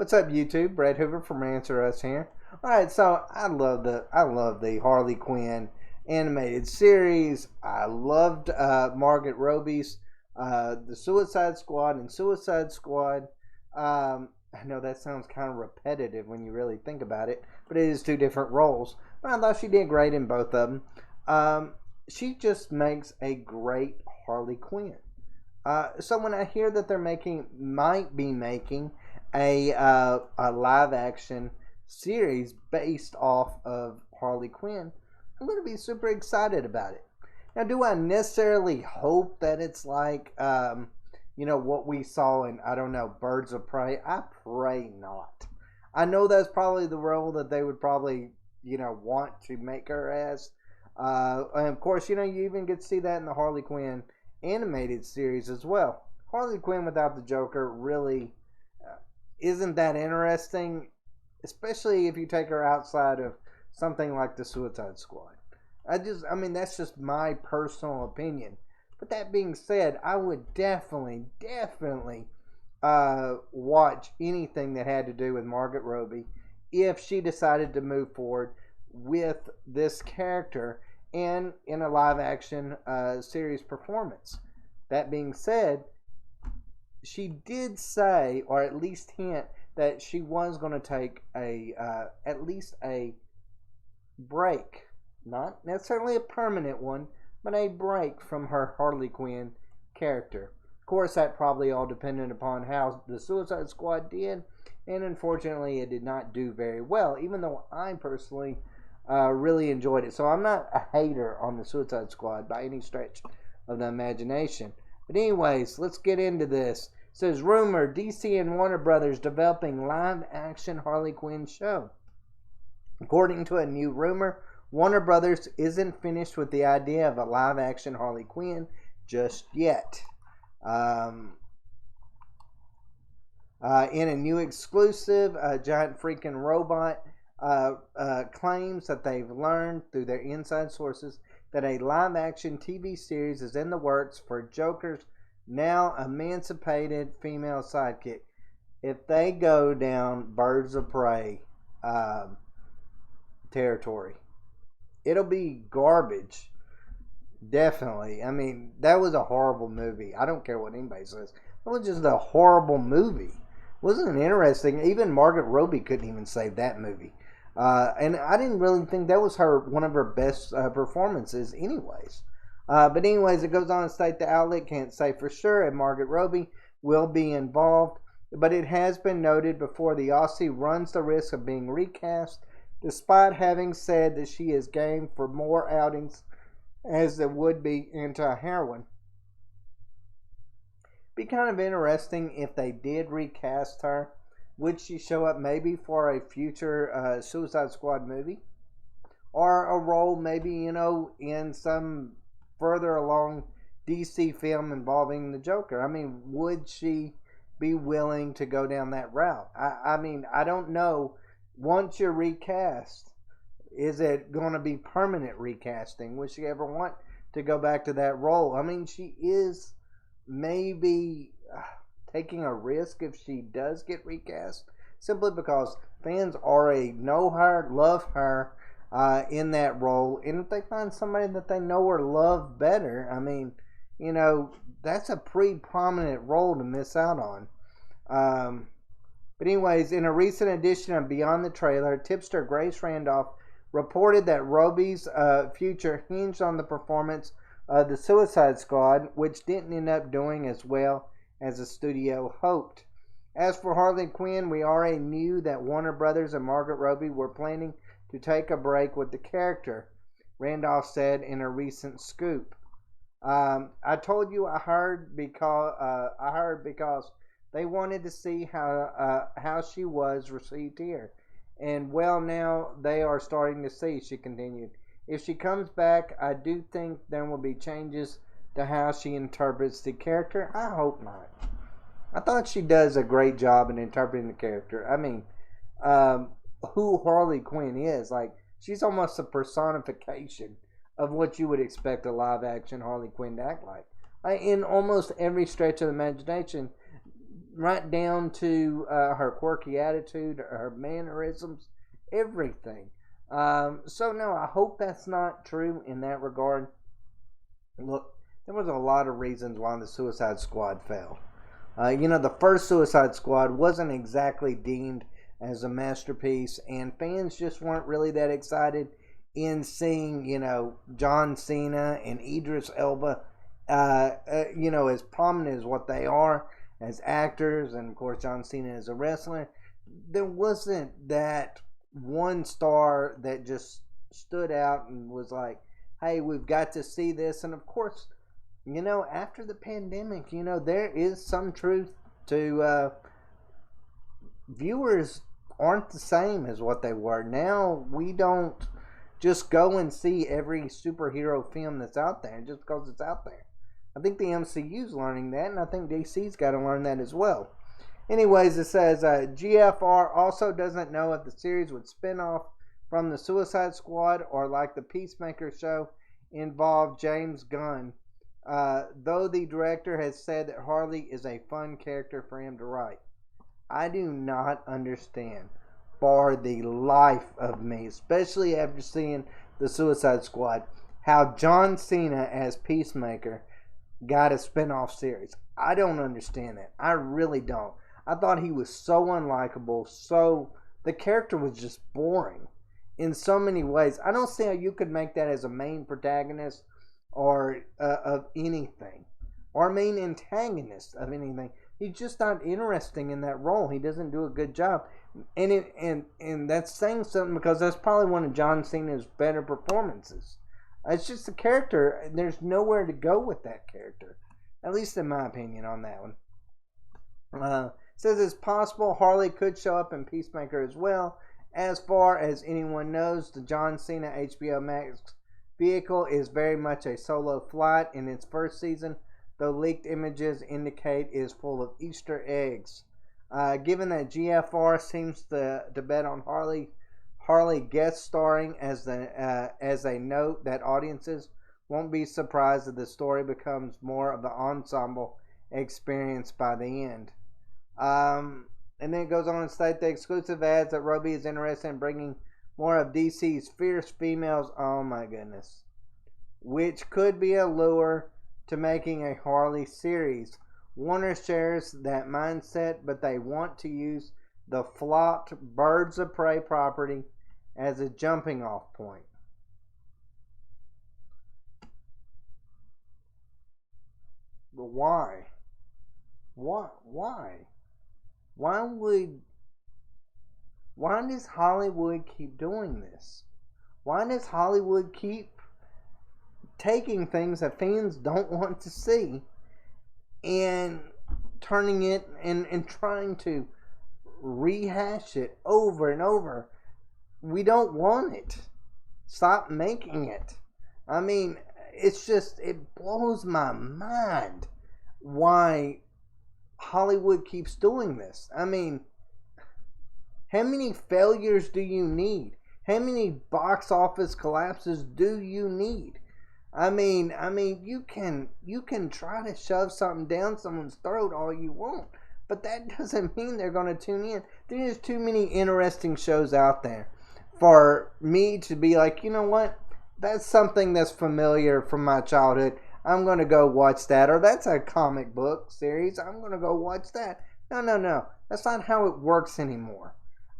What's up, YouTube? Brad Hoover from Rants here. All right, so I love the Harley Quinn animated series. I loved Margot Robbie's the Suicide Squad and Suicide Squad. I know that sounds kind of repetitive when you really think about it, but it is two different roles. But I thought she did great in both of them. She just makes a great Harley Quinn. So when I hear that they're might be making a live action series based off of Harley Quinn, I'm going to be super excited about it. Now, do I necessarily hope that it's like, what we saw in, I don't know, Birds of Prey? I pray not. I know that's probably the role that they would probably, want to make her as. And of course, you even get to see that in the Harley Quinn animated series as well. Harley Quinn without the Joker really isn't that interesting, especially if you take her outside of something like the Suicide Squad. That's just my personal opinion. But that being said, I would definitely watch anything that had to do with Margot Robbie if she decided to move forward with this character and in a live action series performance. That being said, she did say, or at least hint, that she was going to take at least a break, not necessarily a permanent one, but a break from her Harley Quinn character. Of course, that probably all depended upon how the Suicide Squad did, and unfortunately, it did not do very well, even though I personally really enjoyed it. So I'm not a hater on the Suicide Squad by any stretch of the imagination. But anyways, let's get into this. It says, rumor, DC and Warner Brothers developing live-action Harley Quinn show. According to a new rumor, Warner Brothers isn't finished with the idea of a live-action Harley Quinn just yet. In a new exclusive, a giant freaking robot claims that they've learned through their inside sources that a live-action TV series is in the works for Joker's now emancipated female sidekick. If they go down Birds of Prey territory, it'll be garbage. Definitely. That was a horrible movie. I don't care what anybody says. It was just a horrible movie. Wasn't it interesting? Even Margot Robbie couldn't even save that movie. And I didn't really think that was one of her best performances anyways. But anyways, it goes on to state the outlet can't say for sure if Margot Robbie will be involved. But it has been noted before the Aussie runs the risk of being recast, despite having said that she is game for more outings as a would-be anti-heroine. Be kind of interesting if they did recast her. Would she show up maybe for a future Suicide Squad movie? Or a role maybe, in some further along DC film involving the Joker? Would she be willing to go down that route? I don't know. Once you're recast, is it going to be permanent recasting? Would she ever want to go back to that role? She is maybe taking a risk if she does get recast, simply because fans already know her, love her in that role, and if they find somebody that they know or love better, that's a pretty prominent role to miss out on. But anyways, in a recent edition of Beyond the Trailer, tipster Grace Randolph reported that Robbie's future hinged on the performance of the Suicide Squad, which didn't end up doing as well as the studio hoped. As for Harley Quinn, we already knew that Warner Brothers and Margot Robbie were planning to take a break with the character, Randolph said in a recent scoop. I told you I heard because they wanted to see how she was received here. And well, now they are starting to see, she continued. If she comes back, I do think there will be changes to how she interprets the character. I hope not. I thought she does a great job in interpreting the character. Who Harley Quinn is, she's almost a personification of what you would expect a live action Harley Quinn to act like. In almost every stretch of the imagination, right down to her quirky attitude, her mannerisms, everything. So no, I hope that's not true in that regard. Look, there was a lot of reasons why the Suicide Squad fell. The first Suicide Squad wasn't exactly deemed as a masterpiece, and fans just weren't really that excited in seeing, John Cena and Idris Elba, as prominent as what they are as actors, and of course John Cena as a wrestler. There wasn't that one star that just stood out and was like, hey, we've got to see this. And of course, after the pandemic, there is some truth to viewers aren't the same as what they were. Now we don't just go and see every superhero film that's out there just because it's out there. I think the MCU's learning that, and I think DC's got to learn that as well. Anyways, it says GFR also doesn't know if the series would spin off from the Suicide Squad or, like the Peacemaker show, involve James Gunn. Though the director has said that Harley is a fun character for him to write. I do not understand, for the life of me, especially after seeing the Suicide Squad, how John Cena as Peacemaker got a spin-off series. I don't understand that. I really don't. I thought he was so unlikable, the character was just boring in so many ways. I don't see how you could make that as a main protagonist or of anything, or main antagonist of anything. He's just not interesting in that role. He doesn't do a good job, and that's saying something, because that's probably one of John Cena's better performances. It's just a character. There's nowhere to go with that character, at least in my opinion on that one. Says it's possible Harley could show up in Peacemaker as well. As far as anyone knows, the John Cena HBO Max vehicle is very much a solo flight in its first season, though leaked images indicate it is full of Easter eggs. Given that GFR seems to bet on Harley guest starring as a note that audiences won't be surprised if the story becomes more of the ensemble experience by the end. And then it goes on to state the exclusive ads that Robbie is interested in bringing more of DC's fierce females. Oh my goodness. Which could be a lure to making a Harley series. Warner shares that mindset, but they want to use the flopped Birds of Prey property as a jumping off point. But why? Why? Why does Hollywood keep doing this? Why does Hollywood keep taking things that fans don't want to see and turning it and trying to rehash it over and over? We don't want it. Stop making it. I mean, it blows my mind why Hollywood keeps doing this. I mean, how many failures do you need? How many box office collapses do you need? I mean, you can try to shove something down someone's throat all you want, but that doesn't mean they're going to tune in. There's too many interesting shows out there for me to be like, you know what? That's something that's familiar from my childhood. I'm going to go watch that. Or that's a comic book series. I'm going to go watch that. No. That's not how it works anymore.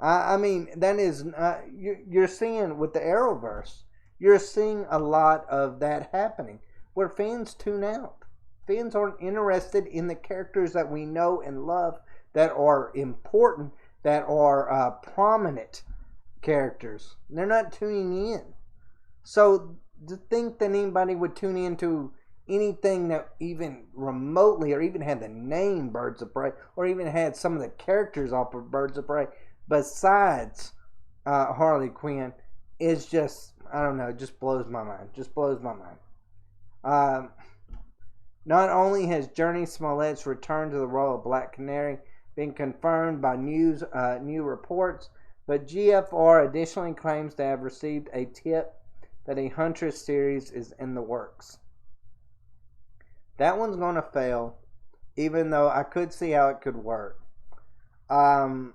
I mean, that is, you're seeing with the Arrowverse, you're seeing a lot of that happening where fans tune out. Fans aren't interested in the characters that we know and love, that are important, that are prominent characters. They're not tuning in. So to think that anybody would tune into anything that even remotely, or even had the name Birds of Prey, or even had some of the characters off of Birds of Prey, besides Harley Quinn, is just, I don't know, just blows my mind. Not only has Journey Smollett's return to the role of Black Canary been confirmed by new reports, but GFR additionally claims to have received a tip that a Huntress series is in the works. That one's going to fail even though I could see how it could work. Um,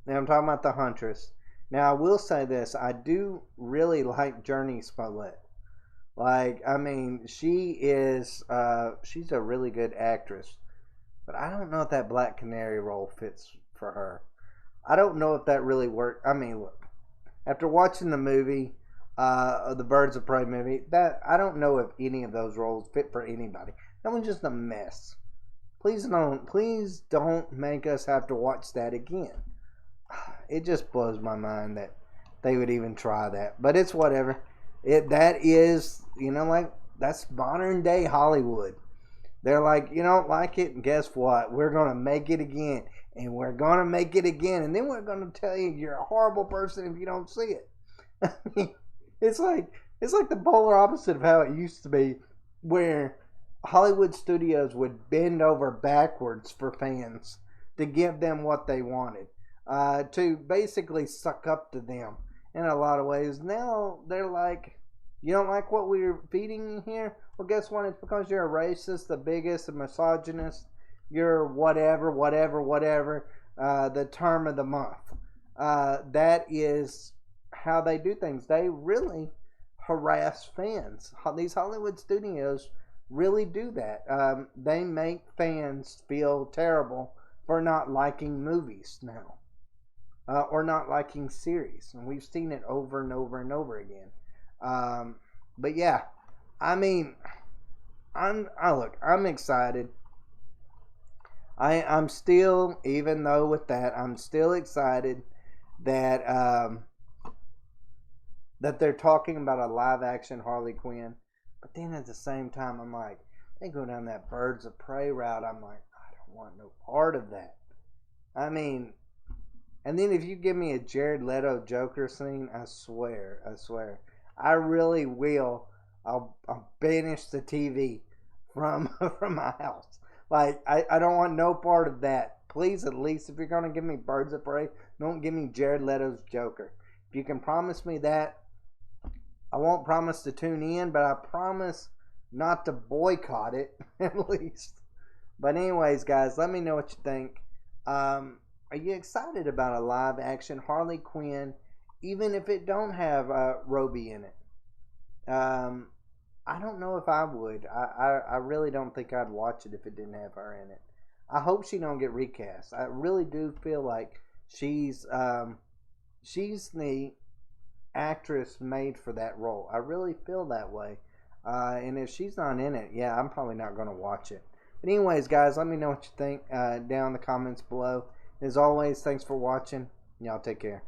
Now I'm talking about the Huntress. Now I will say this: I do really like Journey Smollett. Like, I mean, she's a really good actress, but I don't know if that Black Canary role fits for her. I don't know if that really worked. I mean, look, after watching the movie, the Birds of Prey movie, that I don't know if any of those roles fit for anybody. That one's just a mess. Please don't make us have to watch that again. It just blows my mind that they would even try that. But it's whatever. That is, like, that's modern day Hollywood. They're like, you don't like it, and guess what? We're gonna make it again, and we're gonna make it again, and then we're gonna tell you you're a horrible person if you don't see it. I mean, it's like the polar opposite of how it used to be, where Hollywood studios would bend over backwards for fans to give them what they wanted, to basically suck up to them in a lot of ways. Now they're like, you don't like what we're feeding you here? Well, guess what? It's because you're a racist, the biggest, a misogynist. You're whatever, the term of the month. That is how they do things. They really harass fans. These Hollywood studios really do that. They make fans feel terrible for not liking movies now, or not liking series, and we've seen it over and over and over again. But yeah, I mean, I'm excited. I'm still, even though with that, I'm still excited that that they're talking about a live action Harley Quinn. But then at the same time, I'm like, they go down that Birds of Prey route. I'm like, I don't want no part of that. I mean, and then if you give me a Jared Leto Joker scene, I swear, I really will. I'll banish the TV from from my house. Like, I don't want no part of that. Please, at least if you're gonna give me Birds of Prey, don't give me Jared Leto's Joker. If you can promise me that, I won't promise to tune in, but I promise not to boycott it at least. But anyways, guys, let me know what you think. Are you excited about a live action Harley Quinn, even if it don't have Robbie in it? I don't know if I would. I really don't think I'd watch it if it didn't have her in it. I hope she don't get recast. I really do feel like she's the actress made for that role. I really feel that way. And if she's not in it, yeah, I'm probably not going to watch it. But anyways, guys, let me know what you think down in the comments below. As always, thanks for watching. Y'all take care.